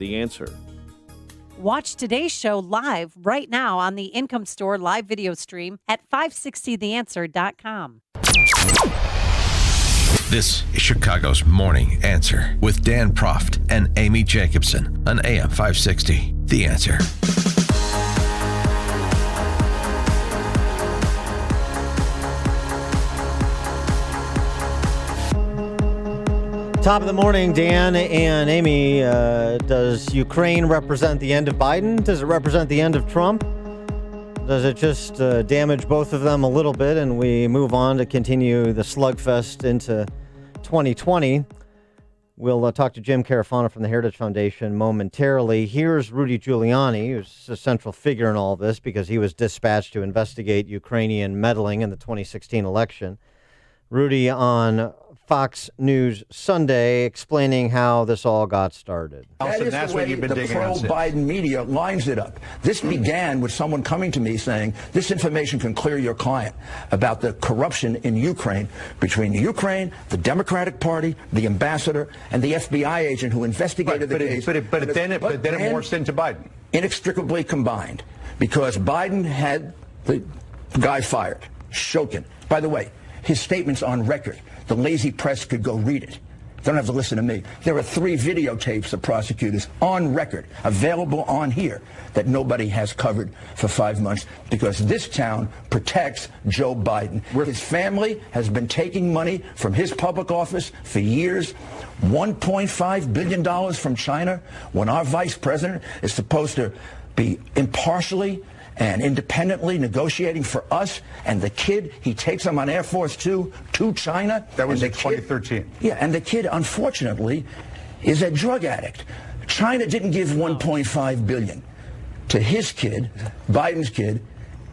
The Answer. Watch today's show live right now on the Income Store live video stream at 560theanswer.com. This is Chicago's Morning Answer with Dan Proft and Amy Jacobson on AM 560. The Answer. Top of the morning, Dan and Amy. Does Ukraine represent the end of Biden? Does it represent the end of Trump? Does it just damage both of them a little bit and we move on to continue the slugfest into 2020? We'll talk to Jim Carafano from the Heritage Foundation momentarily. Here's Rudy Giuliani, who's a central figure in all this because he was dispatched to investigate Ukrainian meddling in the 2016 election. Rudy on Fox News Sunday explaining how this all got started. That is the way the pro-Biden media lines it up. This began with someone coming to me saying, this information can clear your client about the corruption in Ukraine between Ukraine, the Democratic Party, the ambassador, and the FBI agent who investigated the case. But then it morphed into Biden. Inextricably combined, because Biden had the guy fired, Shokin. By the way, his statement's on record. The lazy press could go read it. They don't have to listen to me. There are 3 videotapes of prosecutors on record, available on here, that nobody has covered for 5 months because this town protects Joe Biden. His family has been taking money from his public office for years. $1.5 billion from China when our vice president is supposed to be impartially and independently negotiating for us, and the kid, he takes him on Air Force Two to China. That was in 2013. Yeah, and the kid, unfortunately, is a drug addict. China didn't give $1.5 billion to his kid, Biden's kid,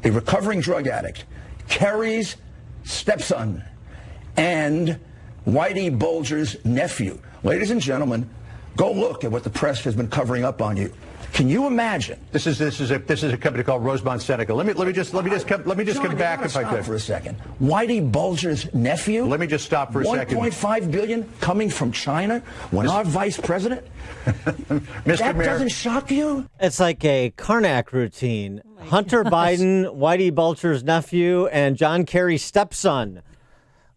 a recovering drug addict, Kerry's stepson, and Whitey Bulger's nephew. Ladies and gentlemen, go look at what the press has been covering up on you. Can you imagine? This is a company called Rosemont Seneca. Let me just come back if I could for a second. Whitey Bulger's nephew. Let me just stop for a second. $1.5 billion coming from China when our vice president. That Mayor, doesn't shock you? It's like a Karnak routine. Hunter Biden, Whitey Bulger's nephew, and John Kerry's stepson.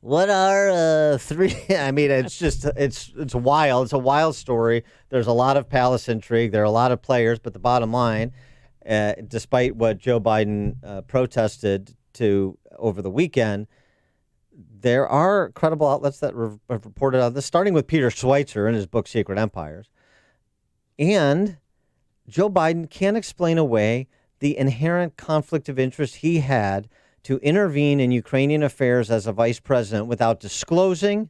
What are 3? I mean, it's wild. It's a wild story. There's a lot of palace intrigue. There are a lot of players, but the bottom line, despite what Joe Biden protested to over the weekend, there are credible outlets that have reported on this, starting with Peter Schweitzer in his book Secret Empires. And Joe Biden can't explain away the inherent conflict of interest he had to intervene in Ukrainian affairs as a vice president without disclosing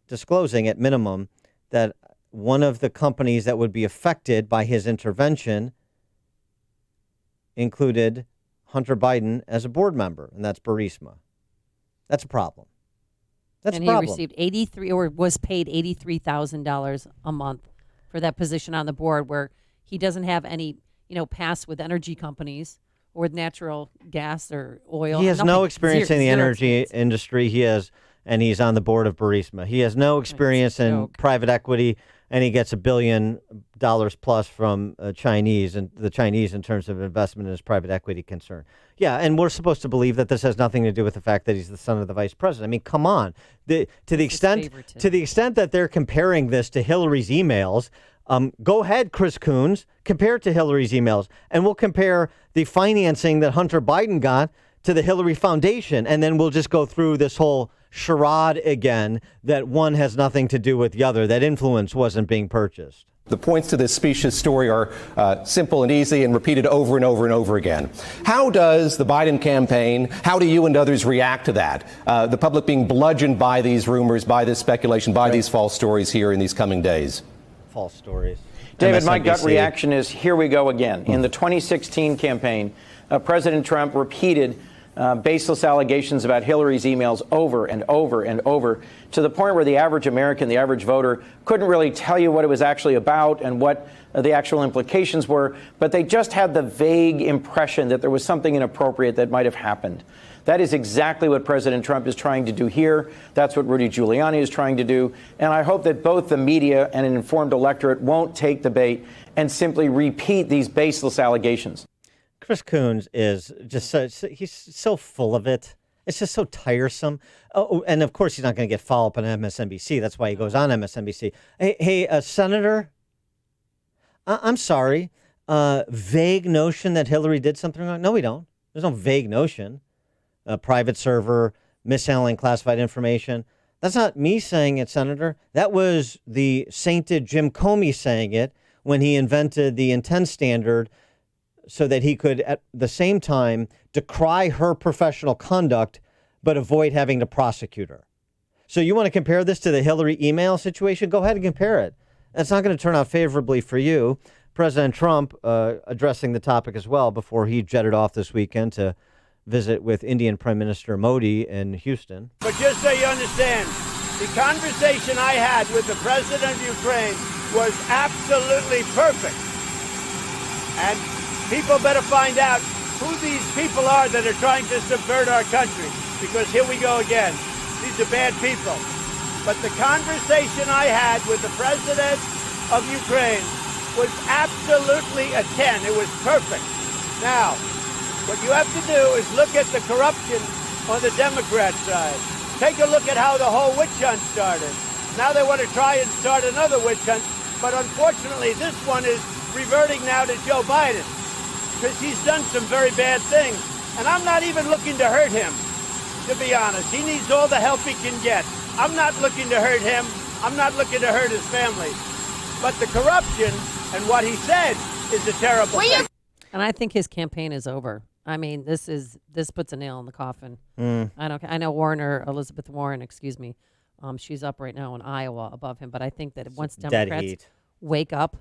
at minimum that one of the companies that would be affected by his intervention included Hunter Biden as a board member, and that's Burisma. That's a problem. That's a problem. And he received was paid $83,000 a month for that position on the board, where he doesn't have any, past with energy companies or with natural gas or oil. He has no experience in the energy industry. He's on the board of Burisma. He has no experience in private equity, and he gets $1 billion plus from Chinese, and the Chinese in terms of investment in his private equity concern. Yeah, and we're supposed to believe that this has nothing to do with the fact that he's the son of the vice president. I mean, come on. To the extent that they're comparing this to Hillary's emails, go ahead, Chris Coons, compare it to Hillary's emails, and we'll compare the financing that Hunter Biden got to the Hillary Foundation, and then we'll just go through this whole charade again that one has nothing to do with the other, that influence wasn't being purchased. The points to this specious story are simple and easy and repeated over and over and over again. How does the Biden campaign, how do you and others react to that? The public being bludgeoned by these rumors, by this speculation, by these false stories here in these coming days? False stories. David, MSNBC. My gut reaction is, here we go again. In the 2016 campaign, President Trump repeated baseless allegations about Hillary's emails over and over and over, to the point where the average American, the average voter, couldn't really tell you what it was actually about and what the actual implications were, but they just had the vague impression that there was something inappropriate that might have happened. That is exactly what President Trump is trying to do here. That's what Rudy Giuliani is trying to do. And I hope that both the media and an informed electorate won't take the bait and simply repeat these baseless allegations. Chris Coons is just he's so full of it. It's just so tiresome. Oh, and of course, he's not going to get followed up on MSNBC. That's why he goes on MSNBC. Hey, Senator, I'm sorry. Vague notion that Hillary did something wrong? No, we don't. There's no vague notion. A private server, mishandling classified information. That's not me saying it, Senator. That was the sainted Jim Comey saying it when he invented the intent standard so that he could, at the same time, decry her professional conduct, but avoid having to prosecute her. So you want to compare this to the Hillary email situation? Go ahead and compare it. That's not going to turn out favorably for you. President Trump addressing the topic as well before he jetted off this weekend to visit with Indian Prime Minister Modi in Houston. But just so you understand, the conversation I had with the president of Ukraine was absolutely perfect. And people better find out who these people are that are trying to subvert our country, because here we go again. These are bad people. But the conversation I had with the president of Ukraine was absolutely a 10. It was perfect. Now, what you have to do is look at the corruption on the Democrat side. Take a look at how the whole witch hunt started. Now they want to try and start another witch hunt, but unfortunately this one is reverting now to Joe Biden, because he's done some very bad things. And I'm not even looking to hurt him, to be honest. He needs all the help he can get. I'm not looking to hurt him. I'm not looking to hurt his family. But the corruption and what he said is a terrible thing. And I think his campaign is over. I mean, this puts a nail in the coffin. I know Elizabeth Warren, excuse me. She's up right now in Iowa above him. But I think that once Democrats wake up,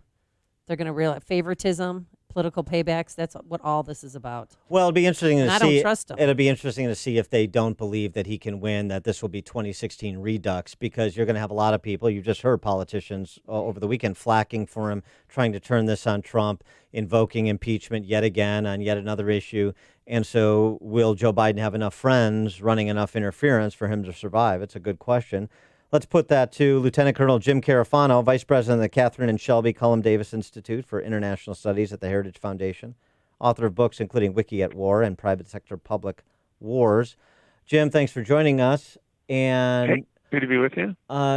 they're going to realize favoritism, political paybacks. That's what all this is about. Well, it'll be interesting to see. I don't trust him. It'll be interesting to see if they don't believe that he can win, that this will be 2016 redux, because you're going to have a lot of people. You just heard politicians over the weekend flacking for him, trying to turn this on Trump, invoking impeachment yet again on yet another issue. And so will Joe Biden have enough friends running enough interference for him to survive? It's a good question. Let's put that to Lieutenant Colonel Jim Carafano, Vice President of the Catherine and Shelby Cullum Davis Institute for International Studies at the Heritage Foundation, author of books including Wiki at War and Private Sector Public Wars. Jim, thanks for joining us. And hey, good to be with you.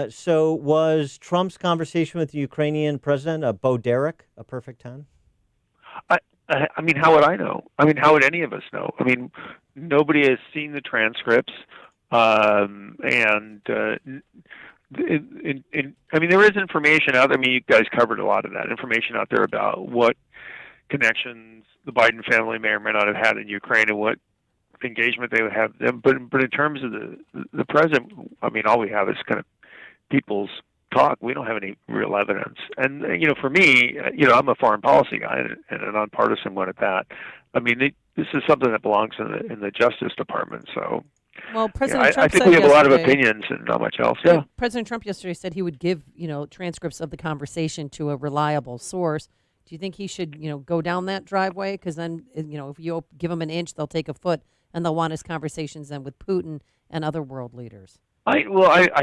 So was Trump's conversation with the Ukrainian president, Bo Derek, a perfect 10? I mean, how would I know? I mean, how would any of us know? I mean, nobody has seen the transcripts. I mean, there is information out there. I mean, you guys covered a lot of that information out there about what connections the Biden family may or may not have had in Ukraine and what engagement they would have. But in terms of the president, I mean, all we have is kind of people's talk. We don't have any real evidence. And, for me, I'm a foreign policy guy and a nonpartisan one at that. I mean, this is something that belongs in the Justice Department. So, well, President Trump I think we have a lot of opinions and not much else. Yeah. President Trump yesterday said he would give, transcripts of the conversation to a reliable source. Do you think he should, go down that driveway? Because then, if you give them an inch, they'll take a foot, and they'll want his conversations then with Putin and other world leaders. I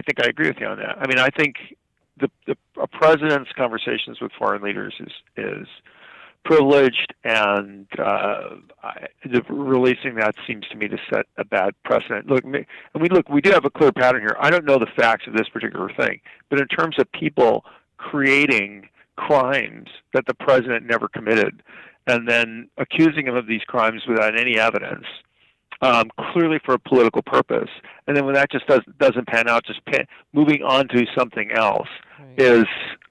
think I agree with you on that. I mean, I think a president's conversations with foreign leaders is privileged, and releasing that seems to me to set a bad precedent. Look, we do have a clear pattern here. I don't know the facts of this particular thing, but in terms of people creating crimes that the president never committed, and then accusing him of these crimes without any evidence, clearly for a political purpose, and then when that just doesn't pan out, moving on to something else is,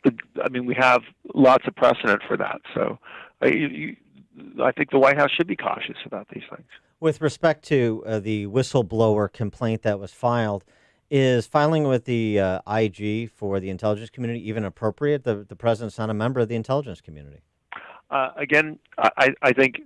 I mean, we have lots of precedent for that. So I think the White House should be cautious about these things. With respect to the whistleblower complaint that was filed, is filing with the IG for the intelligence community even appropriate? The president's not a member of the intelligence community. Again, I think,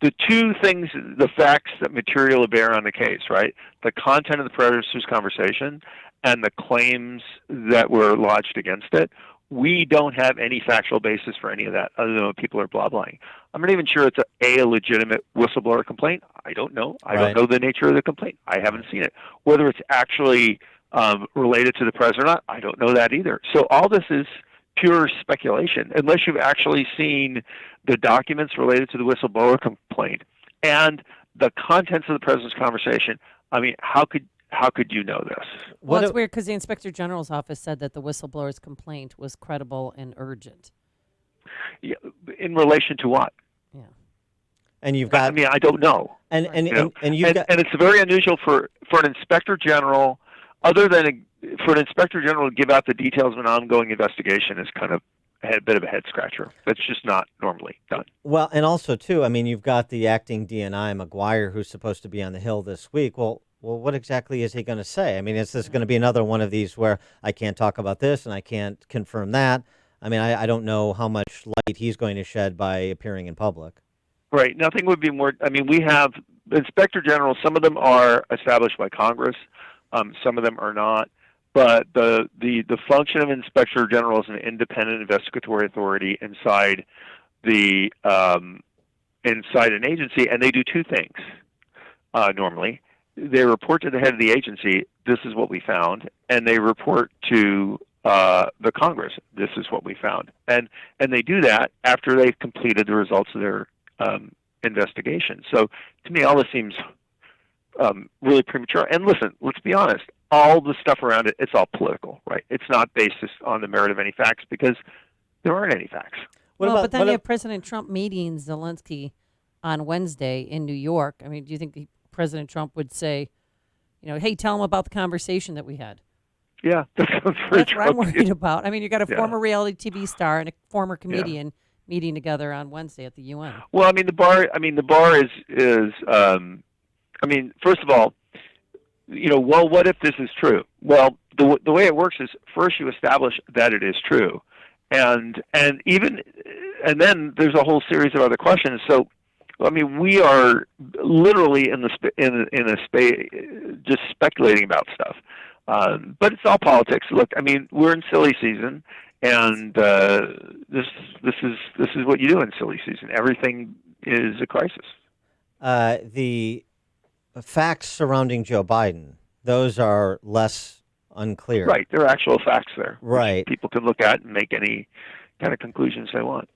the two things, the facts that materially bear on the case, right? The content of the president's conversation and the claims that were lodged against it. we don't have any factual basis for any of that other than what people are blah-blahing. I'm not even sure it's a legitimate whistleblower complaint. I don't know. I don't know the nature of the complaint. I haven't seen it. Whether it's actually related to the president or not, I don't know that either. So all this is pure speculation, unless you've actually seen the documents related to the whistleblower complaint and the contents of the president's conversation. I mean, how could you know this? Well, it's weird because the Inspector General's office said that the whistleblower's complaint was credible and urgent. Yeah, in relation to what? Yeah. And you've got. I mean, I don't know. And it's very unusual for an Inspector General, other than for an Inspector General to give out the details of an ongoing investigation is kind of a bit of a head scratcher. That's just not normally done. Well, and also too, I mean, you've got the acting DNI McGuire who's supposed to be on the Hill this week. Well, what exactly is he going to say? I mean, is this going to be another one of these where I can't talk about this and I can't confirm that? I mean, I don't know how much light he's going to shed by appearing in public. Right. Nothing would be more. I mean, we have Inspector General. Some of them are established by Congress. Some of them are not. But the function of Inspector General is an independent investigatory authority inside an agency, and they do two things normally. They report to the head of the agency, this is what we found, and they report to the Congress, this is what we found. And they do that after they've completed the results of their investigation. So to me, all this seems really premature. And listen, let's be honest, all the stuff around it, it's all political, right? It's not based on the merit of any facts because there aren't any facts. But then you have President Trump meeting Szalinski on Wednesday in New York. I mean, do you think President Trump would say, hey, tell him about the conversation that we had? Yeah, that sounds very That's what I'm worried about. I mean, you got a former reality TV star and a former comedian meeting together on Wednesday at the UN. Well, the bar is first of all, well, what if this is true? Well, the way it works is first you establish that it is true, and then there's a whole series of other questions. So, we are literally in a space just speculating about stuff, but it's all politics. Look, we're in silly season, and this is what you do in silly season. Everything is a crisis. The facts surrounding Joe Biden, those are less unclear. Right, there are actual facts there. Right, people can look at and make any kind of conclusions they want.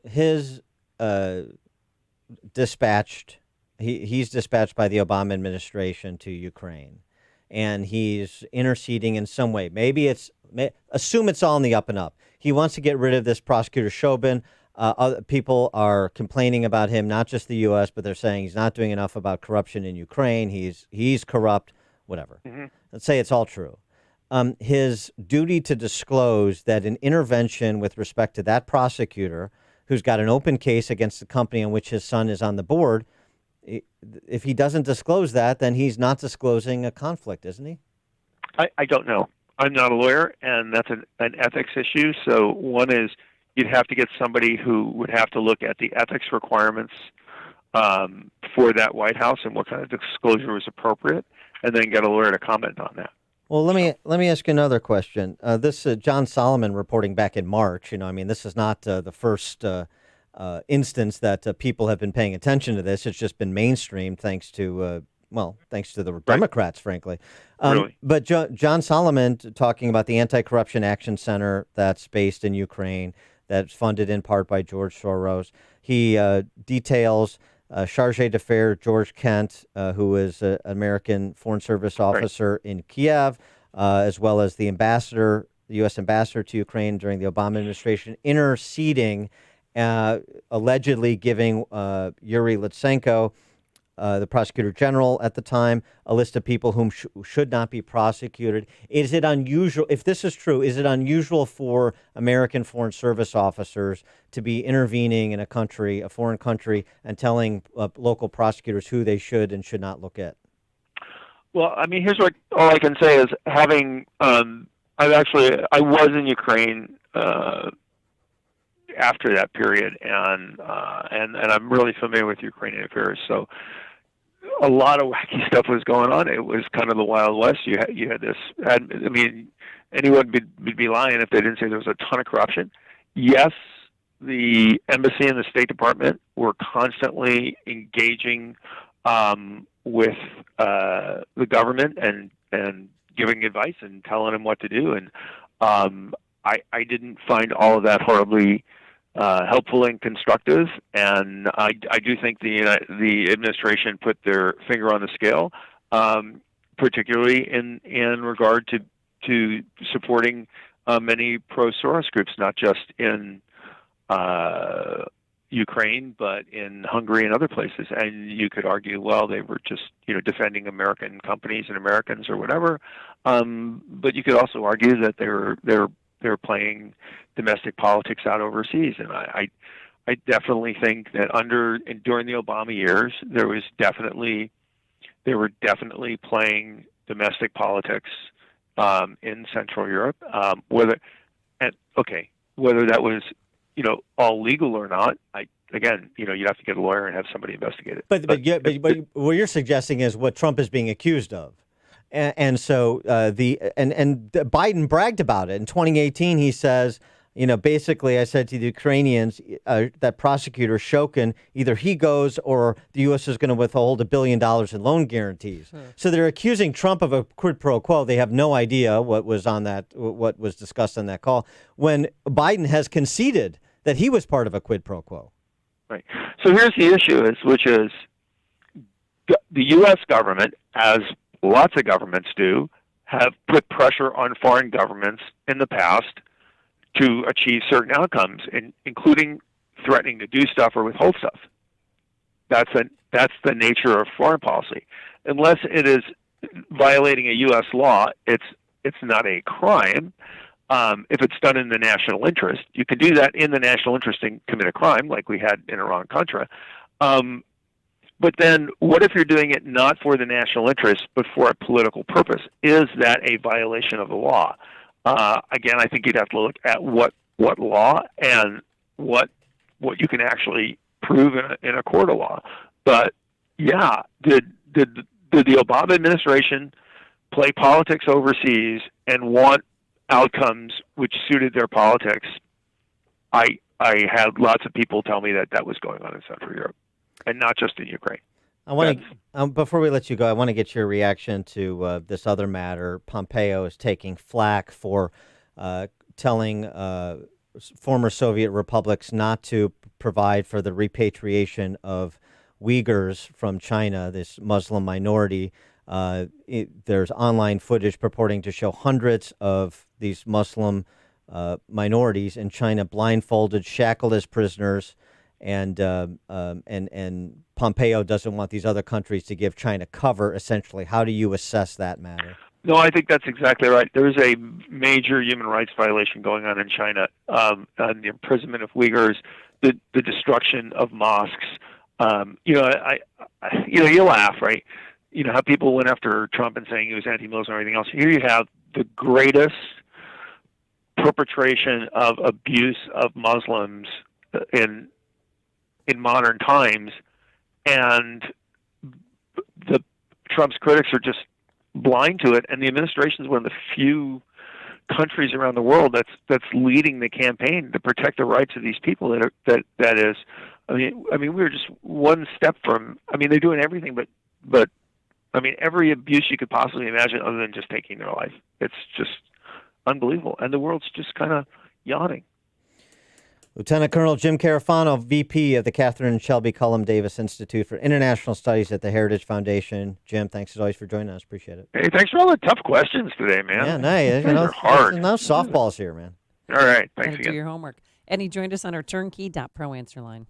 His dispatched. He's dispatched by the Obama administration to Ukraine, and he's interceding in some way. Assume it's all in the up and up. He wants to get rid of this prosecutor Chauvin. Other people are complaining about him, not just the U.S., but they're saying he's not doing enough about corruption in Ukraine. He's corrupt, whatever. Mm-hmm. Let's say it's all true. His duty to disclose that an intervention with respect to that prosecutor who's got an open case against the company in which his son is on the board, if he doesn't disclose that, then he's not disclosing a conflict, isn't he? I don't know. I'm not a lawyer, and that's an ethics issue. So one is you'd have to get somebody who would have to look at the ethics requirements for that White House and what kind of disclosure was appropriate, and then get a lawyer to comment on that. Well, let me ask you another question. This John Solomon reporting back in March. This is not the first instance that people have been paying attention to this. It's just been mainstream thanks to the Democrats, frankly. Really? But John Solomon talking about the Anti-Corruption Action Center that's based in Ukraine, that's funded in part by George Soros. He details Charge d'Affaires George Kent, who is an American Foreign Service officer in Kiev, as well as the U.S. ambassador to Ukraine during the Obama administration, interceding, allegedly giving Yuri Lutsenko, the prosecutor general at the time, a list of people whom should not be prosecuted. Is it unusual, if this is true, is it unusual for American Foreign Service officers to be intervening in a foreign country, and telling local prosecutors who they should and should not look at? Well, here's what all I can say is having, I was in Ukraine after that period, and I'm really familiar with Ukrainian affairs. So a lot of wacky stuff was going on. It was kind of the Wild West. You had this. anyone would be lying if they didn't say there was a ton of corruption. Yes, the embassy and the State Department were constantly engaging with the government and giving advice and telling them what to do. And I didn't find all of that horribly helpful and constructive. And I do think the administration put their finger on the scale, particularly in regard to supporting many pro-Soros groups, not just in Ukraine, but in Hungary and other places. And you could argue, well, they were just defending American companies and Americans or whatever. But you could also argue that they're playing domestic politics out overseas. And I definitely think that during the Obama years, they were definitely playing domestic politics in Central Europe. Whether that was all legal or not, you'd have to get a lawyer and have somebody investigate it. But what you're suggesting is what Trump is being accused of, so Biden bragged about it in 2018. He says, basically, I said to the Ukrainians, that prosecutor Shokin, either he goes or the U.S. is going to withhold $1 billion in loan guarantees. So they're accusing Trump of a quid pro quo. They have no idea what was discussed on that call, when Biden has conceded that he was part of a quid pro quo. Right. So here's the issue, which is the U.S. government, as lots of governments do, have put pressure on foreign governments in the past to achieve certain outcomes, including threatening to do stuff or withhold stuff. That's the nature of foreign policy. Unless it is violating a U.S. law, it's not a crime. If it's done in the national interest, you can do that in the national interest and commit a crime, like we had in Iran-Contra. But then, what if you're doing it not for the national interest, but for a political purpose? Is that a violation of the law? Again, I think you'd have to look at what law and what you can actually prove in a court of law. But yeah, did the Obama administration play politics overseas and want outcomes which suited their politics? I had lots of people tell me that was going on in Central Europe, and not just in Ukraine. I want to, before we let you go, I want to get your reaction to this other matter. Pompeo is taking flack for telling former Soviet republics not to provide for the repatriation of Uyghurs from China, this Muslim minority. There's online footage purporting to show hundreds of these Muslim minorities in China blindfolded, shackled as prisoners. And Pompeo doesn't want these other countries to give China cover, essentially. How do you assess that matter? No, I think that's exactly right. There is a major human rights violation going on in China, and the imprisonment of Uyghurs, the destruction of mosques. You laugh, right? You know how people went after Trump and saying he was anti-Muslim or anything else. Here you have the greatest perpetration of abuse of Muslims in modern times, and Trump's critics are just blind to it. And the administration is one of the few countries around the world that's leading the campaign to protect the rights of these people. That is, I mean, we're just one step from. I mean, they're doing everything, but I mean, every abuse you could possibly imagine, other than just taking their life. It's just unbelievable, and the world's just kind of yawning. Lieutenant Colonel Jim Carafano, VP of the Catherine and Shelby Cullum Davis Institute for International Studies at the Heritage Foundation. Jim, thanks as always for joining us. Appreciate it. Hey, thanks for all the tough questions today, man. Yeah, nice. They're hard. No softballs here, man. All right, thanks again. Do your homework. And he joined us on our turnkey.pro answer line.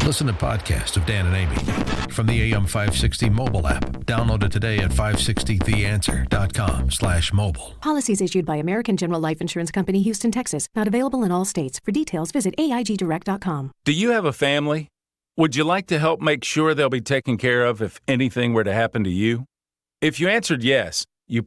Listen to podcasts of Dan and Amy from the AM 560 mobile app. Download it today at 560theanswer.com/mobile. Policies issued by American General Life Insurance Company, Houston, Texas. Not available in all states. For details, visit AIGdirect.com. Do you have a family? Would you like to help make sure they'll be taken care of if anything were to happen to you? If you answered yes, you